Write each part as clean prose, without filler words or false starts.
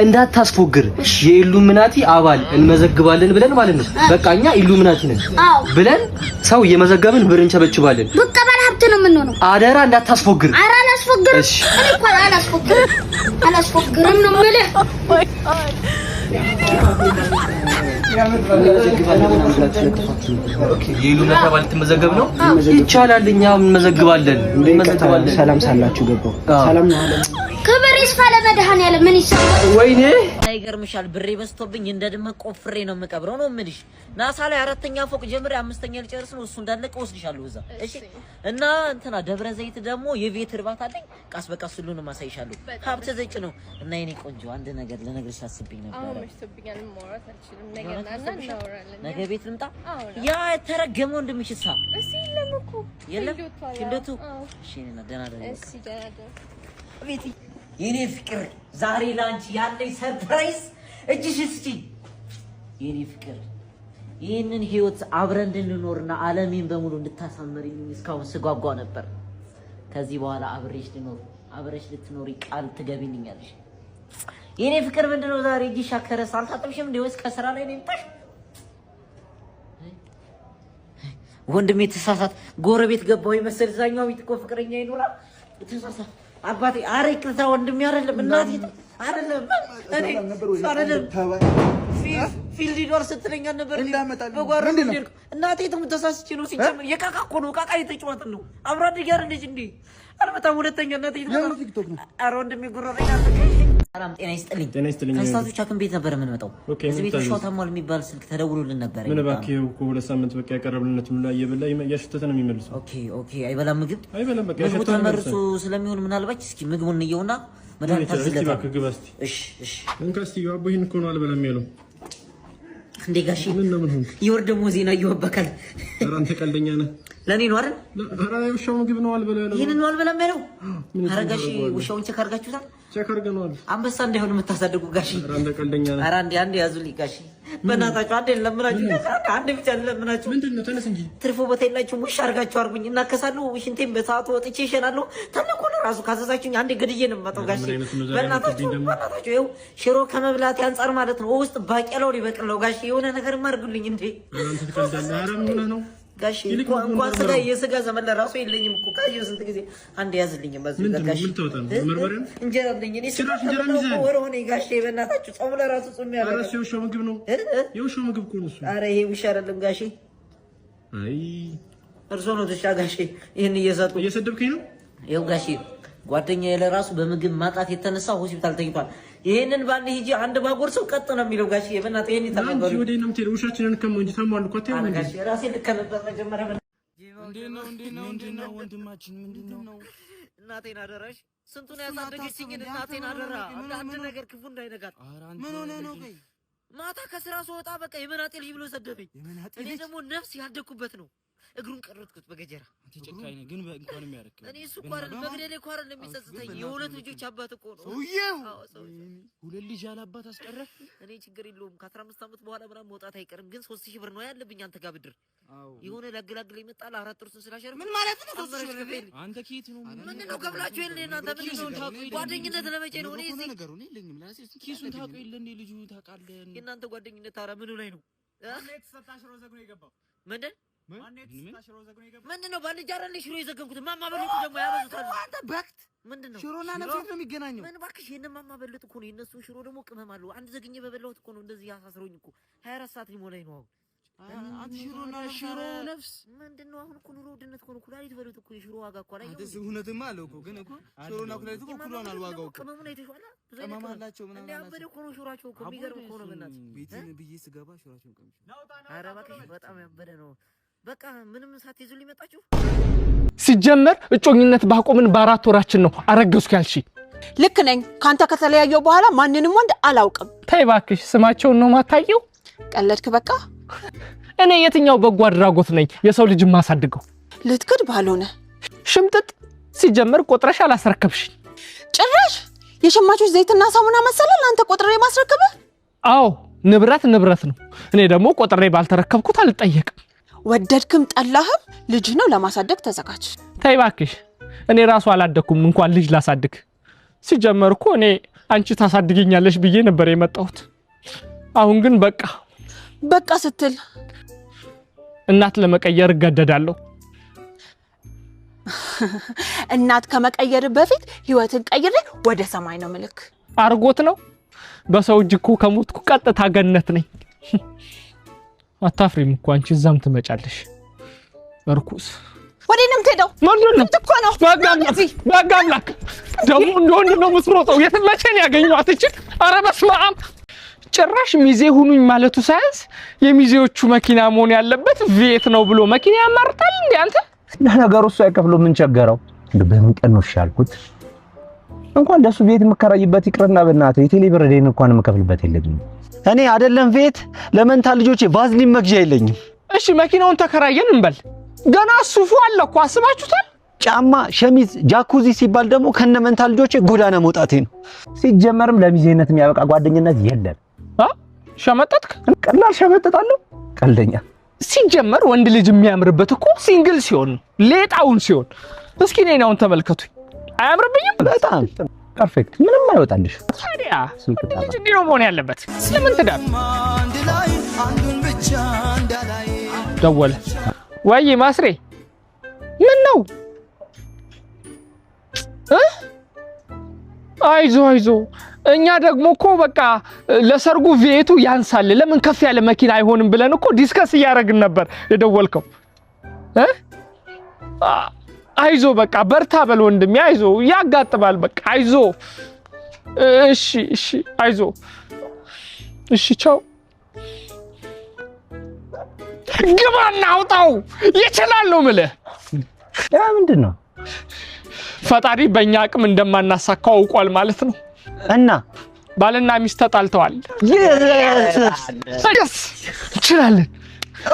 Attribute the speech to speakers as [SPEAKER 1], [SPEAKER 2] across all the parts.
[SPEAKER 1] እንዳታስፎግር የኢሉሚናቲ አባል እንመዘግባለን ብለን ማለት ነው። በቃኛ ኢሉሚናቲ ነን ብለን ሰው እየመዘገብን ብር እንቸበችባለን። በቃ ባለ ሀብት ነው የምንሆነው። አደራ እንዳታስፎግር። ኧረ አላስፎግርም። እሺ እኔ እኮ አላስፎግርም ነው የምልህ። የኢሉሚናቲ አባል ትመዘገብ ነው ይቻላል። እኛም እንመዘግባለን። ሰላም ሳላችሁ ገባው ሰላም ነው አለ ከበሬስ ፋለ መድሃን ያለ ምን ይሰማል? ወይኔ አይገርምሻል። ብሬ በስቶብኝ እንደድመ ቆፍሬ ነው የምቀብረው ነው የምልሽ። ናሳ ላይ 4ኛ ፎቅ ጀምሬ 5ኛ ልጨርስ ነው። እሱ እንዳለቀ ወስድሻለሁ እዛ። እሺ እና እንትና ደብረ ዘይት ደግሞ የቤት እርባታ አለኝ። ቃስ በቃስ ሁሉንም አሳይሻለሁ። ሀብተ ዘጭ ነው እና የኔ ቆንጆ አንድ ነገር ልነግርሽ አስብኝ ነበር።
[SPEAKER 2] አዎ መሽቶብኛል። ማውራት አልችልም። ነገና እናወራለን።
[SPEAKER 1] ነገ ቤት ልምጣ። ያ ተረገመው እንደምሽሳ
[SPEAKER 2] እሺ የለም እኮ
[SPEAKER 1] የለም ሽንደቱ። እሺ እና ደህና ደህና
[SPEAKER 2] እሺ ደህና
[SPEAKER 1] ቤቲ የኔ ፍቅር ዛሬ ላንቺ ያለኝ ሰርፕራይዝ እጅሽ ስጪኝ። የኔ ፍቅር ይሄንን ህይወት አብረን እንድንኖርና ዓለሜን በሙሉ እንድታሳምሪኝ እስካሁን ስጓጓ ነበር። ከዚህ በኋላ አብረሽ ልትኖሪ ቃል ትገቢልኛለሽ። የኔ ፍቅር ምንድነው ዛሬ እጅሽ አከረስ አልታጠብሽም እንዴ? ወይስ ከስራ ላይ ነው የምጣሽ? ወንድሜ ተሳሳት። ጎረቤት ገባው ይመስል ዛኛው ቤት እኮ ፍቅረኛ ይኖራ ተሳሳት። አባቴ አሬ ቅርታ ወንድሜ አይደለም እናቴ አይደለም እኔ አይደለም ፊልድ ዶር ስትለኛ ነበር በጓሮ እናቴ ተሳስቼ ነው ሲጀምር የቃቃ እኮ ነው ቃቃ እየተጫወትን ነው አብራ ድጋር ልጅ እንዴ አልመጣም ሁለተኛ እናቴ አረ ወንድሜ ጉሮረኛ ሰላም ጤና ይስጥልኝ ከስታቶች አክም ቤት ነበር የምንመጣው እዚህ ቤት ሾታ ሞል የሚባል ስልክ ተደውሎልን ነበር
[SPEAKER 3] ምን ባክህ እኮ ሁለት ሳምንት በቃ ያቀረብልነት ምን ላይ የበላ ያሽተተ ነው የሚመልሰው
[SPEAKER 1] ኦኬ አይበላም ምግብ
[SPEAKER 3] በቃ
[SPEAKER 1] ያሽተተ ተመርሶ ስለሚሆን ምናልባት እስኪ ምግቡን እንየውና መድኃኒት ታዝለታ እሺ
[SPEAKER 3] እንካስቲ ያቦ ይሄን እኮ ነው አልበላም ያለው
[SPEAKER 1] እንዴ ጋሺ ምን ሆንክ ይወር ደሞ ዜና ይወበካል
[SPEAKER 3] ኧረ አንተ ቀልደኛ ነህ ለኔ
[SPEAKER 1] ነው አይደል
[SPEAKER 3] ኧረ ውሻው ምግብ ነው አልበላ ያለው
[SPEAKER 1] ይሄን ነው አልበላም ያለው ኧረ ጋሺ ውሻውን ቼክ አድርጋችሁታል
[SPEAKER 3] ቼክ አድርገናል
[SPEAKER 1] አንበሳ እንዳይሆን የምታሳድጉ ጋሺ
[SPEAKER 3] ኧረ አንተ ቀልደኛ ነህ
[SPEAKER 1] ኧረ አንዴ ያዙልኝ ጋሺ በእናታችሁ አንዴ ለምናችሁ አንዴ ብቻ ለምናችሁ
[SPEAKER 3] ምንድነው ተነስ እንጂ
[SPEAKER 1] ትርፎ በተላችሁ ውሻ አድርጋችሁ አርጉኝ እና ከሳሉ ሽንቴን በሰዓቱ ወጥቼ ይሸናለሁ ተልኮ ነው ራሱ ካዘዛችሁኝ አንዴ ገድዬ ነው የምመጣው ጋሺ በእናታችሁ ይኸው ሽሮ ከመብላት አንፃር ማለት ነው ውስጥ ባቄላው ሊበቅል ነው ጋሺ የሆነ ነገር ማርጉልኝ እንዴ
[SPEAKER 3] አንተ ትቀልዳለህ ኧረ ምን ነው
[SPEAKER 1] ጋሺ እንኳን ስጋ የስጋ ዘመን ለራሱ የለኝም እኮ ካየው ስንት ጊዜ አንድ ያዝልኝ በዚህ ጋሺ እንጀራ አለኝ እኔ ስራ ወሮኔ ጋሺ በእናታችሁ ጾም ለራሱ ጾም ያለው
[SPEAKER 3] ኧረ የውሻው ምግብ ነው የውሻው ምግብ እኮ ነው እሱ
[SPEAKER 1] ኧረ ይሄ ውሻ አይደለም ጋሺ
[SPEAKER 3] አይ
[SPEAKER 1] እርሶ ነው ተሻ ጋሺ ይሄን
[SPEAKER 3] እየሰደብከኝ ነው
[SPEAKER 1] ይኸው ጋሺ ጓደኛዬ ለራሱ በምግብ ማጣት የተነሳ ሆስፒታል ተኝቷል ይሄንን ባንዴ ሂጂ አንድ ባጎርሰው ቀጥ ነው የሚለው ጋሺ በእናትህ ይሄን ይተባበሩ
[SPEAKER 3] ወዴ ነው የምትሄደው ውሻችንን ከመው እንጂ ታሟል እኮ አትይም እንዴ
[SPEAKER 1] ጋሺ ራሴ ልከነበር መጀመሪያ
[SPEAKER 4] እንዴት ነው ወንድማችን ምንድነው
[SPEAKER 1] እናቴን አደራሽ ስንቱን ያሳደገችኝ እናቴን አደራ አንድ ነገር ክፉ እንዳይነጋት
[SPEAKER 4] ምን ሆነ ነው ቆይ
[SPEAKER 1] ማታ ከስራ ስወጣ በቃ የመናጤ ልጅ ብሎ ሰደበኝ እኔ ደግሞ ነፍስ ያደኩበት ነው እግሩን ቀረጥኩት በገጀራ
[SPEAKER 4] ተጨካኝ ነህ ግን እንኳን የሚያረክ
[SPEAKER 1] እኔ እሱ ቋር መግደሌ ቋር ለሚጸጽተኝ የሁለት ልጆች አባት እኮ ነው
[SPEAKER 4] ሰውዬው ሁለት ልጅ ያለ አባት አስቀረ
[SPEAKER 1] እኔ ችግር የለውም ከ15 አመት በኋላ ምናምን መውጣት አይቀርም ግን 3000 ብር ነው ያለብኝ አንተ ጋር ብድር የሆነ ለግላግል ይመጣል አራት ጥርሱን ስላሸርፍ
[SPEAKER 4] ምን ማለት ነው 3000 ብር አንተ ኪት ነው
[SPEAKER 1] ምን ነው ገብላችሁ የለ እናንተ ምን ነው ጓደኝነት ለመቼ ነው እኔ እዚህ
[SPEAKER 4] ነገሩ እኔ ለኝም ላሴ ኪሱን ታውቀው የለ እንዴ ልጁ ታውቃለህ
[SPEAKER 1] እናንተ ጓደኝነት ታራ ምኑ ላይ ነው
[SPEAKER 5] ማንነት ተታሽሮ ዘግኖ የገባው
[SPEAKER 1] ምንድነው ባልንጀራ ላይ ሽሮ የዘገንኩት ማማ በልጥ ደግሞ ያበዙታል
[SPEAKER 4] አንተ በክት
[SPEAKER 1] ምንድነው
[SPEAKER 4] ሽሮና ነፍስ ነው የሚገናኘው
[SPEAKER 1] ምን ባክሽ የነማ ማማ በልጥ እኮ ነው የነሱ ሽሮ ደግሞ ቅመም አለው አንድ ዘግኜ በበላሁት እኮ ነው እንደዚህ ያሳስረውኝ እኮ 24 ሰዓት ሊሞላኝ ነው
[SPEAKER 4] አንተ ሽሮና ሽሮ ነፍስ
[SPEAKER 1] ምንድነው አሁን እኮ ኑሮ ውድነት እኮ ነው ኩላሊት በሉት እኮ የሽሮ ዋጋ እኮ ላይ
[SPEAKER 4] አንተ እውነትማ አለው እኮ ግን እኮ ሽሮና ኩላሊት እኮ ኩሏን አልዋጋው እኮ
[SPEAKER 1] ቅመሙ ነው የተሻለ
[SPEAKER 4] ቅመም አላቸው ምናምን
[SPEAKER 1] ያበደ እኮ ነው ሽሮአቸው እኮ የሚገርም እኮ ነው በእናትህ
[SPEAKER 4] ቤቴን ብዬ ስገባ ሽሮአቸውን ቀምሽ
[SPEAKER 1] ኧረ እባክሽ በጣም ያበደ ነው በቃ ምንም ሳትይዙ ሊመጣችሁ
[SPEAKER 5] ሲጀመር እጮኝነት ባቆምን በ4 ወራችን ነው አረገዝኩ ያልሺ
[SPEAKER 6] ልክ ነኝ ካንተ ከተለያየው በኋላ ማንንም ወንድ አላውቅም
[SPEAKER 5] ተይ እባክሽ ስማቸውን ነው ማታየው
[SPEAKER 6] ቀለድክ በቃ
[SPEAKER 5] እኔ የትኛው በጎ አድራጎት ነኝ የሰው ልጅ ማሳድገው
[SPEAKER 6] ልትክድ ባልሆነ
[SPEAKER 5] ሽምጥጥ ሲጀመር ቆጥረሽ አላስረከብሽ
[SPEAKER 6] ጭራሽ የሸማቾች ዘይትና ሳሙና መሰለል አንተ ቆጥሬ ማስረከበ
[SPEAKER 5] አዎ ንብረት ነው እኔ ደግሞ ቆጥሬ ባልተረከብኩት አልጠየቅም
[SPEAKER 6] ወደድክም ጠላህም ልጅ ነው ለማሳደግ ተዘጋጅ
[SPEAKER 5] ተይ እባክሽ እኔ ራሱ አላደኩም እንኳን ልጅ ላሳድግ ሲጀመር እኮ እኔ አንቺ ታሳድገኛለሽ ብዬ ነበር የመጣሁት። አሁን ግን በቃ
[SPEAKER 6] ስትል
[SPEAKER 5] እናት ለመቀየር እገደዳለሁ።
[SPEAKER 6] እናት ከመቀየር በፊት ህይወትን ቀይሬ ወደ ሰማይ ነው ምልክ
[SPEAKER 5] አርጎት ነው። በሰው እጅ እኮ ከሞትኩ ቀጥታ ገነት ነኝ። አታፍሪም እኮ አንቺ እዛም ትመጫለሽ እርኩስ።
[SPEAKER 6] ወዴንም ትሄደው
[SPEAKER 5] ምንድነው
[SPEAKER 6] እኮ ነው
[SPEAKER 5] ባጋምላክ ደሞ እንደወንድ ነው መስሮጠው የትመቸን ያገኘዋት እቺ። ኧረ በስመ አብ ጭራሽ ሚዜ ሁኑኝ ማለቱ ሳይንስ የሚዜዎቹ መኪና መሆን ያለበት ቪኤት ነው ብሎ መኪና ያማርጣል እንዴ አንተ?
[SPEAKER 7] ለነገሩ እሱ አይከፍሎ ምን ቸገረው? በምን ቀን ነው ሻልኩት? እንኳን ለሱ ቪኤት መከራይበት ይቅርና በእናትህ የቴሌ ብር ደን እንኳን መከፍልበት የለኝም። እኔ አይደለም ቪኤት ለመንታ ልጆቼ ቫዝሊን መግዣ የለኝም።
[SPEAKER 5] እሺ መኪናውን ተከራየን እንበል። ገና ሱፉ አለ እኮ አስባችሁታል?
[SPEAKER 7] ጫማ፣ ሸሚዝ፣ ጃኩዚ ሲባል ደግሞ ከነመንታ ልጆቼ ጎዳና መውጣቴ ነው። ሲጀመርም ለሚዜነት የሚያበቃ ጓደኝነት የለም።
[SPEAKER 5] ሸመጠጥክ?
[SPEAKER 7] ቀላል ሸመጠጣለሁ። ቀልደኛ።
[SPEAKER 5] ሲጀመር ወንድ ልጅ የሚያምርበት እኮ ሲንግል ሲሆን ሌጣውን ሲሆን። እስኪ ነይናውን ተመልከቱኝ። አያምርብኝም?
[SPEAKER 7] በጣም ፐርፌክት። ምንም አይወጣልሽ።
[SPEAKER 5] ታዲያ ልጅ እንዲህ ነው መሆን ያለበት። ስለምን ትዳር ደወለ ወይ ማስሬ? ምን ነው? አይዞ እኛ ደግሞ እኮ በቃ ለሰርጉ ቪኤቱ ያንሳል ለምን ከፍ ያለ መኪና አይሆንም ብለን እኮ ዲስከስ እያደረግን ነበር የደወልከው። አይዞ በቃ በርታ በል ወንድሜ፣ አይዞ ያጋጥማል። በቃ አይዞ። እሺ አይዞ። እሺ ቻው። ግባና አውጣው ይችላል ነው የምልህ።
[SPEAKER 7] ያ ምንድነው?
[SPEAKER 5] ፈጣሪ በእኛ አቅም እንደማናሳካው አውቋል ማለት ነው።
[SPEAKER 7] እና
[SPEAKER 5] ባልና ሚስት ተጣልተዋል። ይችላል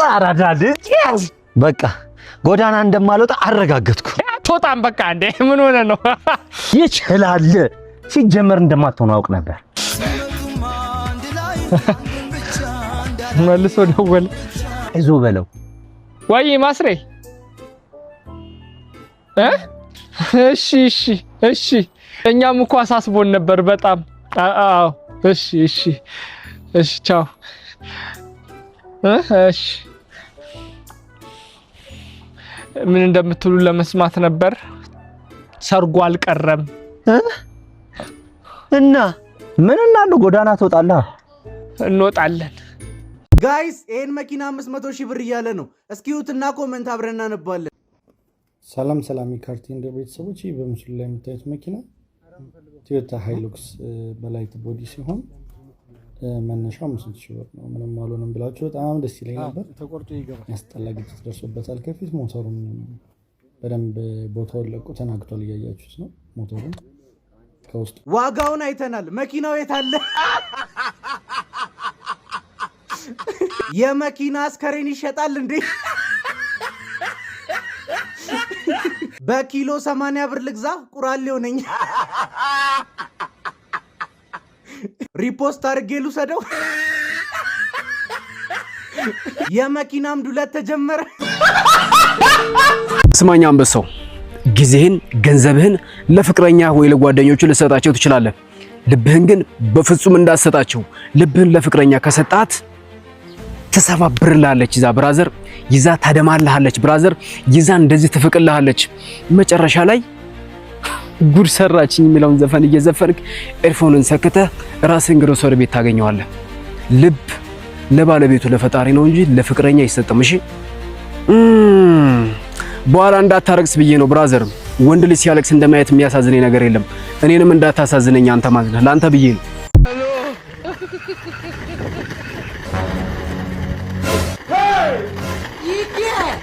[SPEAKER 7] አራዳድ በቃ ጎዳና እንደማልወጣ አረጋግጥኩ።
[SPEAKER 5] ቶጣም በቃ እንዴ ምን ሆነ ነው?
[SPEAKER 7] ይችላል ሲጀመር እንደማትሆን አውቅ ነበር።
[SPEAKER 5] መልሶ ደወለ።
[SPEAKER 7] አይዞ በለው
[SPEAKER 5] ወይ ማስሬ። እሺ እኛም እኮ አሳስቦን ነበር በጣም። አዎ እሺ ቻው። እሺ ምን እንደምትሉ ለመስማት ነበር። ሰርጉ አልቀረም
[SPEAKER 7] እና ምን እናለው? ጎዳና ትወጣለህ?
[SPEAKER 5] እንወጣለን።
[SPEAKER 4] ጋይስ ይሄን መኪና 500 ሺህ ብር እያለ ነው። እስኪዩትና ኮሜንት አብረን እናነባለን።
[SPEAKER 8] ሰላም የካርቲ እንደ ቤተሰቦች በምስሉ ላይ የምታዩት መኪና ቶዮታ ሃይሉክስ በላይት ቦዲ ሲሆን መነሻው 500 ሺህ ብር ነው። ምንም አልሆነም ብላችሁ በጣም ደስ ይለኝ ነበር። ተቆርጦ ይገባል። ያስጠላ ግጭት ደርሶበታል። ከፊት ሞተሩን በደንብ ቦታውን ለቆ ተናግቷል። እያያችሁት ነው ሞተሩን ከውስጥ።
[SPEAKER 4] ዋጋውን አይተናል። መኪናው የት አለ? የመኪና አስከሬን ይሸጣል እንዴ? በኪሎ 80 ብር ልግዛ ቁራሌው ነኝ። ሪፖስት አድርጌ ልውሰደው። የመኪናም ዱለት ተጀመረ።
[SPEAKER 9] ስማኛ አንበሳው፣ ጊዜህን ገንዘብህን ለፍቅረኛ ወይ ለጓደኞቹ ልሰጣቸው ትችላለህ። ልብህን ግን በፍጹም እንዳትሰጣቸው። ልብህን ለፍቅረኛ ከሰጣት ተሰባብርልሃለች። ይዛ ብራዘር ይዛ ታደማልሃለች። ብራዘር ይዛ እንደዚህ ትፍቅልሃለች። መጨረሻ ላይ ጉድ ሰራችኝ የሚለውን ዘፈን እየዘፈንክ ኤርፎንን ሰክተህ ራስህን ግሮሰሪ ቤት ታገኘዋለህ። ልብ ለባለቤቱ ለፈጣሪ ነው እንጂ ለፍቅረኛ አይሰጥም። እሺ በኋላ እንዳታረክስ ብዬ ነው ብራዘር። ወንድ ልጅ ሲያለቅስ እንደማየት የሚያሳዝነኝ ነገር የለም። እኔንም እንዳታሳዝነኝ አንተ ማለት ነው። ላንተ ብዬ ነው።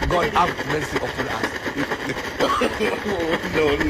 [SPEAKER 10] God have mercy upon us. No.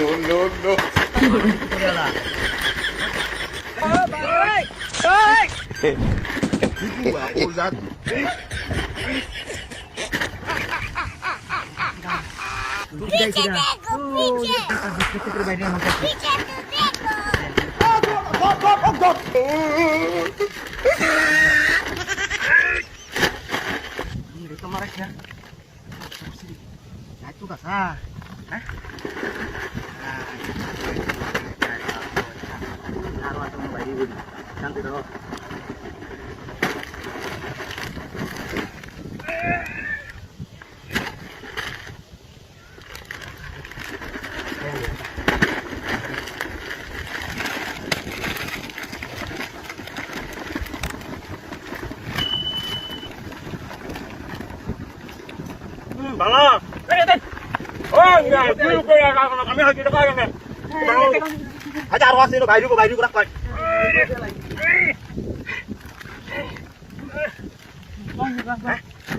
[SPEAKER 7] Aja arwah sini baju kurang kuat.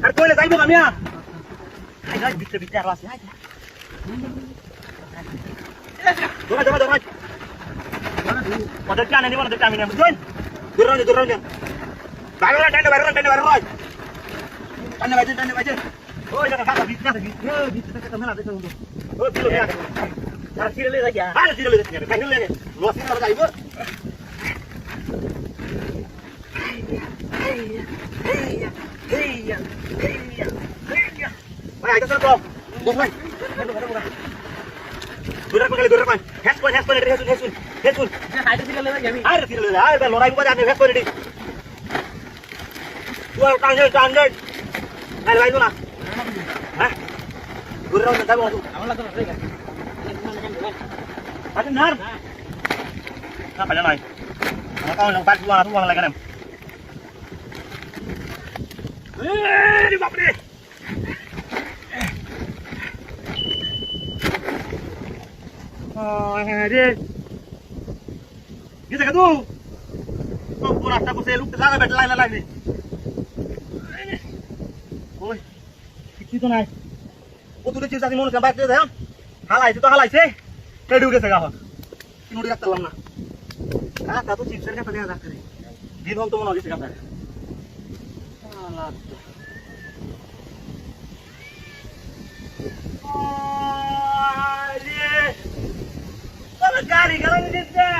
[SPEAKER 7] Harus boleh ibu kami ya. Ayo bisa arwah sini aja. Dorong. Modal kan ini modal kami ni. Betul. Dorong. Baru. Tanda baju. Oh, jangan kakak bisa. Bisa kamera ada tu. Oh, kilo ni ada. Harus kilo lagi ya. Harus kilo lagi. Kilo lagi. Luas ni ada ibu. Iya. Baik, kita serap. Bukan. Durang kan. Headphone ada headphone. Ada kilo lagi. Ada lorai buat ada headphone ini. Dua tangan. Lain tu lah. Hah? Durang tak tahu tu. Ada nar. Apa yang lain? Kau yang tak buang lagi kan? Di bawah ni. Oh, dia. Kita tu. Kau pura tak boleh lupa sana betul lain ni. Oi. Kita naik. Oh, tu dia cerita si Monu sampai tu dah. Halai sih. Kedu dia segala. Ini dia telam na. Ah, tak tu chipser kan pada dah kare. Din hong tu Monu lagi segala. Alah. Oh, dia. Kalau gari kalau ni dia.